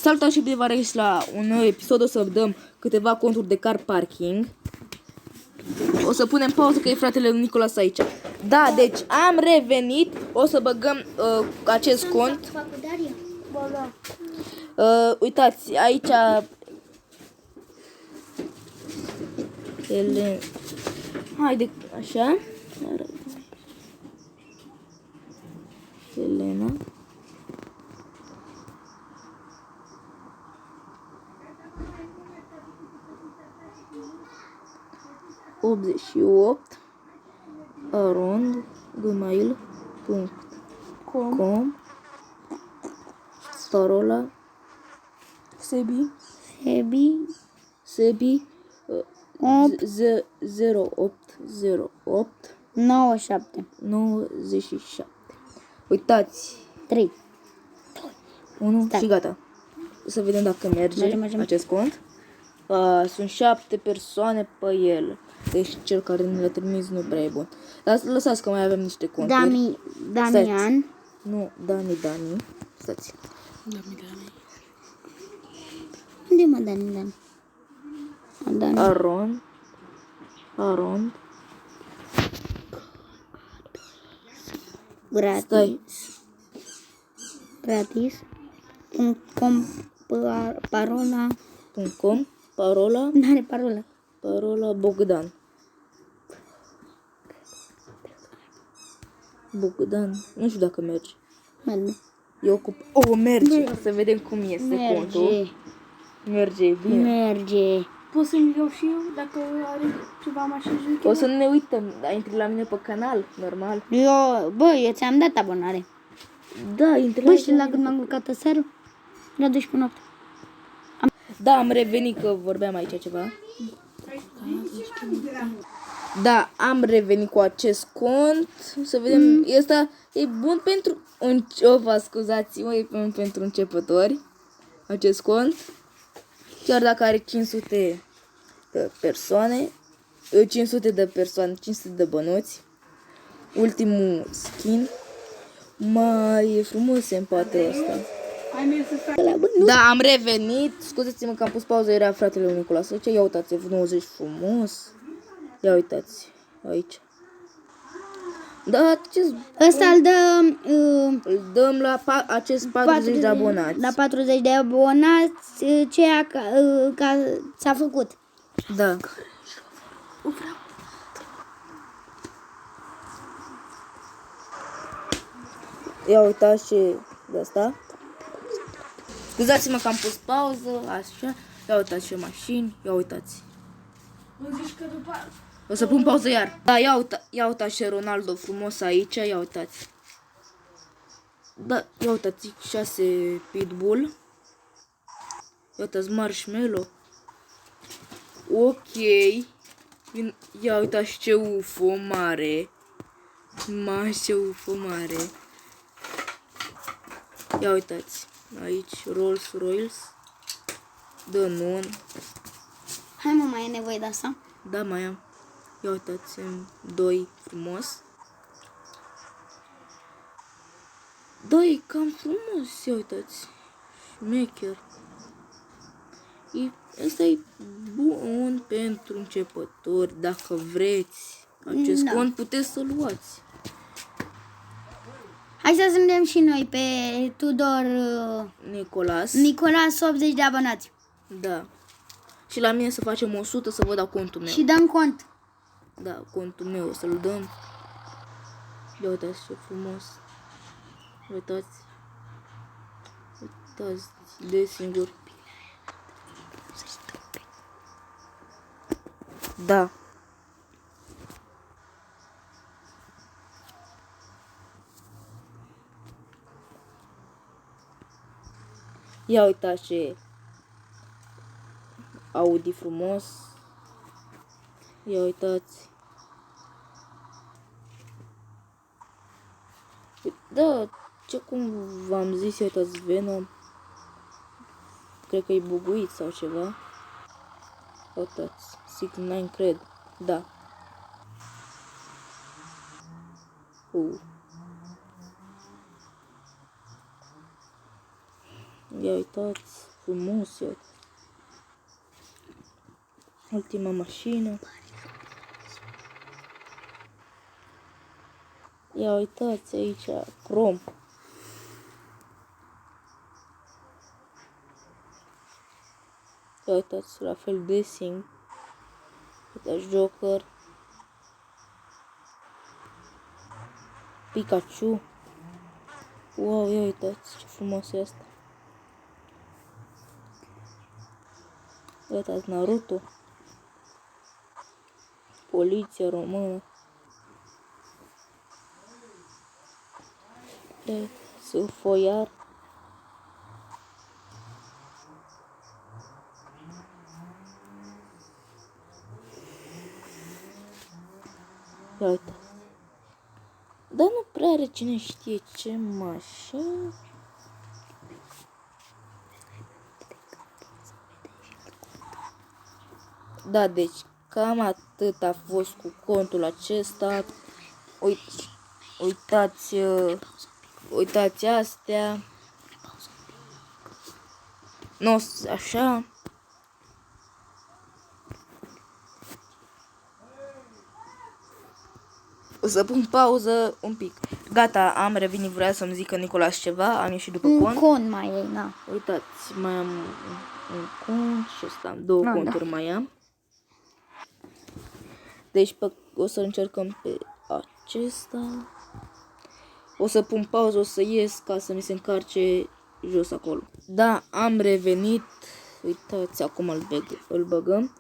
Salutați și bine v-am regăsit la un nou episod. O să dăm câteva conturi de car parking. O să punem pauză că e fratele lui Nicolas aici. Da, deci am revenit. O să băgăm acest cont. Uitați, aici haide, așa. Elena. ...88 arond gmail.com Parola Sebi 0808 97. Uitați, 3 1 și gata. Să vedem dacă merge acest cont. Sunt 7 persoane pe el. Deci cel care ne l-a trimis nu prea e bun. Dar lăsați că mai avem niște conturi. Damian. Nu, Dani. Stați. Unde mă Dani? Arond. Gratis. Parola. Parola. N-are parola. Parola Bogdan. Nu știu dacă merge. Merge. Să vedem cum este contul. Merge bine. Merge. Pot să-mi iau și eu dacă are ceva mașini? O să ne uităm. Intri la mine pe canal, normal. Eu ți-am dat abonare. Da, intri Bă, știi la când m-am culcat aseară? La 12 noapte. Da, am revenit că vorbeam aici ceva. Da, am revenit cu acest cont. Să vedem. Ăsta e bun pentru scuzați-mă, e bun pentru începători. Acest cont. Chiar dacă are 500 de persoane. 500 de bănuți. Ultimul skin. Mai e frumos empatul ăsta. Da, am revenit. Scuzați-mă că am pus pauză, era fratele lui Nicolas aici. Ia uitați, F90 frumos. Ia uitați, aici. Da, ăsta îl dăm la acest 40 de abonați. La 40 de abonați, ceea ca s-a făcut. Da. Ia uitați și de asta. Scuzați-mă că am pus pauză, așa. Ia uitați ce mașini, ia uitați. O să pun pauză iar. Da, ia uitați ce Ronaldo frumos aici, ia uitați. Da, ia uitați 6 Pitbull. Ia uitați Marshmallow. Ok. Ia uitați ce UFO mare. Ce UFO mare. Ia uitați. Aici Rolls Royce. Danon. Hai mă, mai e nevoie de asta? Da, mai am. Ia uitați, M2 frumos. Da, e cam frumos, ia uitați. Șmecher. Asta e bun pentru începători. Dacă vreți acest cont, puteți să-l luați. Hai să suntem și noi pe Tudor Nicolas 80 de abonați. Da. Și la mine să facem 100 să vă dau contul meu. Și dăm cont. Da, contul meu să-l dăm. Ia uitați ce frumos. Uitați de singur. Da. Ia uitați ce Audi frumos. Ia uitați. Da, ce cum v-am zis, ia uitați Venom. Cred că e buguit sau ceva. Uitați, 69 cred. Da. Ia uitați. frumos, eu. Ultima mașină. Ia uitați aici, crom. Ia uitați, la fel Desing. Uitați Joker. Pikachu. Wow, ia uitați ce frumos e asta. Ia uitați Naruto. Poliția română. Sunt foiar. Ia uite. Dar nu prea are cine știe ce mașini. Da, deci cam atât a fost cu contul acesta. Uitați astea. Nu așa. O să pun pauză un pic. Gata, am revenit, vrea să-mi zică Nicolas ceva, am ieșit după Un cont. con mai e, na. Uitați, mai am un cont și ăsta, două conturi mai am. Deci o să încercăm pe acesta. O să pun pauză, o să ies ca să mi se încarce jos acolo. Da, am revenit. Uitați, acum îl băgăm.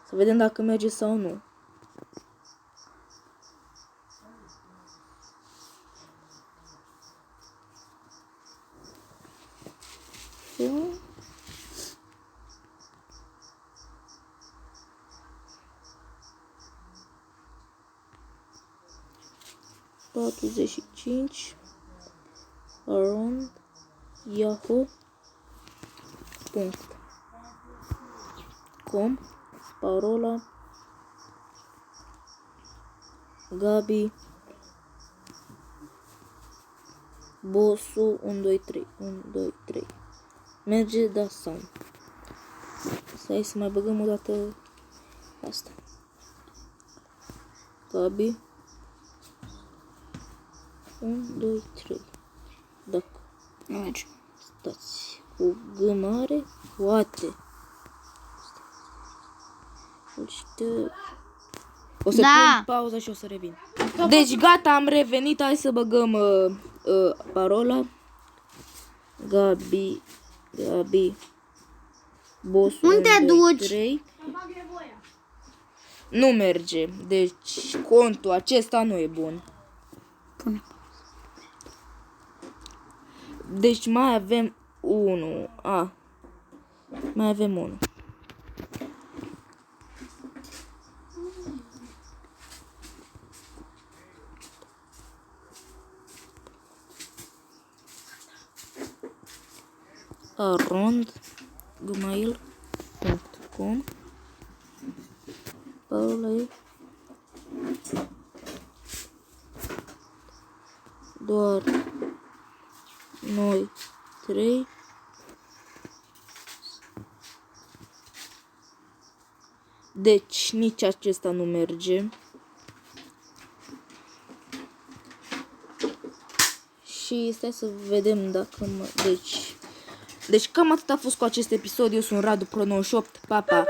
Să vedem dacă merge sau nu. $45 around yahoo.com parola Gabi Bossu 123 merge, da sau nu? Stai să mai băgăm o dată asta. Gabi 1, 2, 3. Dacă Nu merge. stați cu G mare, poate. O să pun pauza și o să revin. Deci gata, am revenit. Hai să băgăm parola. Gabi Boss. Unde te duci? 3. Nu merge. Deci contul acesta nu e bun. Pune. Deci mai avem unul. Mai avem unul. arond.gmail.com parola e doar noi 3. Deci nici acesta nu merge. Și stai să vedem dacă deci cam atât a fost cu acest episod. Eu sunt Radu Pro 98. Pa, pa!